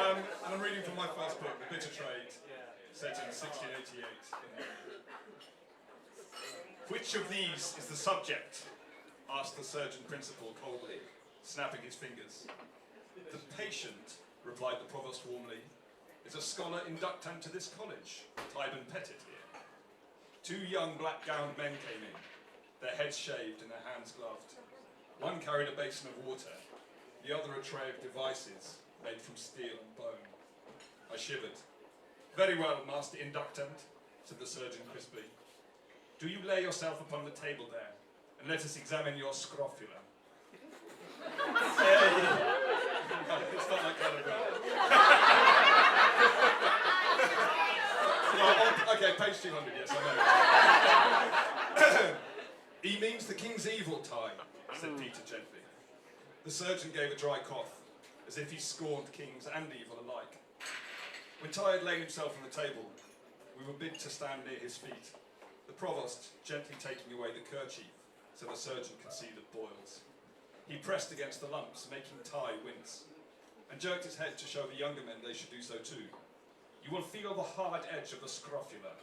And I'm reading from my first book, The Bitter Trade, set in 1688. Which of these is the subject? Asked the surgeon principal coldly, snapping his fingers. The patient, replied the provost warmly, is a scholar inductant to this college, Tyburn Pettit here. 2 young black-gowned men came in, their heads shaved and their hands gloved. One carried a basin of water, the other a tray of devices made from steel and bone. I shivered. Very well, master inductant, said the surgeon crisply. Do you lay yourself upon the table there, and let us examine your scrofula. It's not like that well, okay, page 200, yes, I know. He means the king's evil, Ty, said Peter gently. The surgeon gave a dry cough, as if he scorned kings and evil alike. When Ty had laid himself on the table, we were bid to stand near his feet, the provost gently taking away the kerchief so the surgeon could see the boils. He pressed against the lumps, making Ty wince, and jerked his head to show the younger men they should do so too. You will feel the hard edge of the scrofula,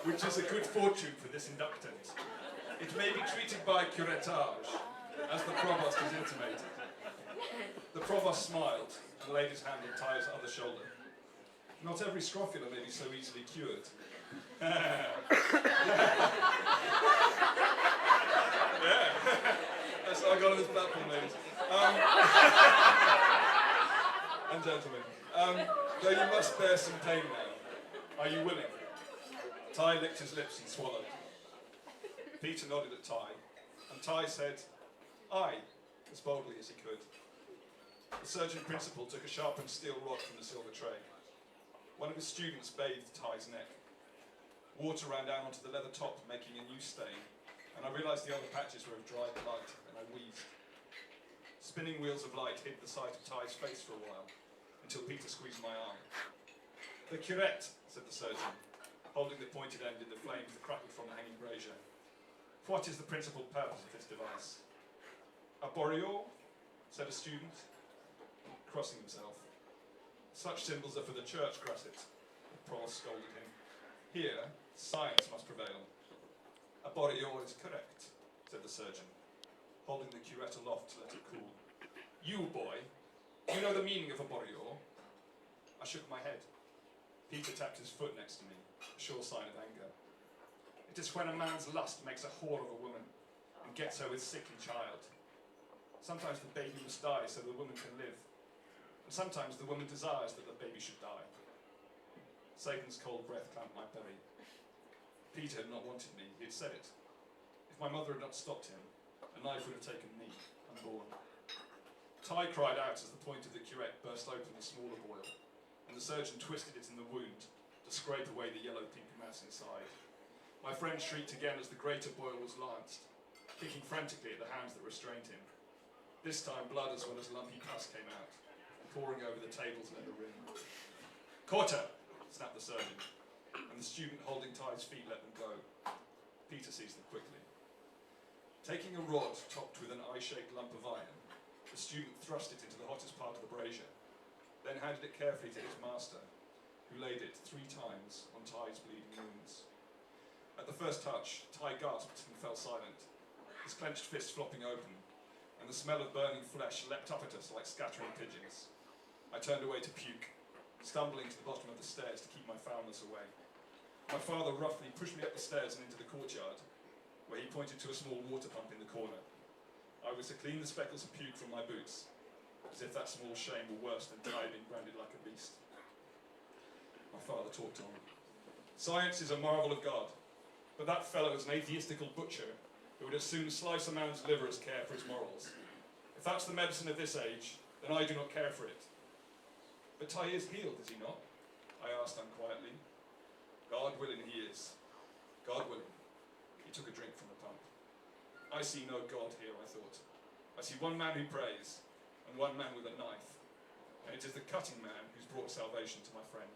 which is a good fortune for this inductant. It may be treated by curettage, as the provost has intimated. The provost smiled and laid his hand on Ty's other shoulder. Not every scrofula may be so easily cured. Yeah. That's what I got on this platform, ladies. And gentlemen. Though you must bear some pain now. Are you willing? Ty licked his lips and swallowed. Peter nodded at Ty, and Ty said, aye, as boldly as he could. The surgeon principal took a sharpened steel rod from the silver tray. One of his students bathed Ty's neck. Water ran down onto the leather top, making a new stain, and I realised the other patches were of dried blood, and I wheezed. Spinning wheels of light hid the sight of Ty's face for a while, until Peter squeezed my arm. The curette, said the surgeon, holding the pointed end in the flames that crackled from the hanging brazier. What is the principal purpose of this device? A boreal, said a student, crossing himself. Such symbols are for the church, Grasset, the provost scolded him. Here, science must prevail. A boreal is correct, said the surgeon, holding the curette aloft to let it cool. You, boy, you know the meaning of a boreal? I shook my head. Peter tapped his foot next to me, a sure sign of anger. It is when a man's lust makes a whore of a woman and gets her with sickly child. Sometimes the baby must die so the woman can live, and sometimes the woman desires that the baby should die. Satan's cold breath clamped my belly. Peter had not wanted me, he had said it. If my mother had not stopped him, a knife would have taken me, unborn. Ty cried out as the point of the curette burst open the smaller boil, and the surgeon twisted it in the wound to scrape away the yellow-pink mass inside. My friend shrieked again as the greater boil was lanced, kicking frantically at the hands that restrained him. This time blood as well as lumpy pus came out, pouring over the table's leather rim. Quarter, snapped the surgeon, and the student holding Ty's feet let them go. Peter seized them quickly. Taking a rod topped with an eye-shaped lump of iron, the student thrust it into the hottest part of the brazier, then handed it carefully to his master, who laid it 3 times on Ty's bleeding wounds. At the first touch, Ty gasped and fell silent, his clenched fist flopping open, and the smell of burning flesh leapt up at us like scattering pigeons. I turned away to puke, stumbling to the bottom of the stairs to keep my foulness away. My father roughly pushed me up the stairs and into the courtyard, where he pointed to a small water pump in the corner. I was to clean the speckles of puke from my boots, as if that small shame were worse than Ty being branded like a beast. My father talked on. Science is a marvel of God, but that fellow is an atheistical butcher who would as soon slice a man's liver as care for his morals. If that's the medicine of this age, then I do not care for it. But Ty is healed, is he not? I asked unquietly. God willing he is. God willing. He took a drink from the pump. I see no God here, I thought. I see one man who prays, and one man with a knife. And it is the cutting man who's brought salvation to my friend.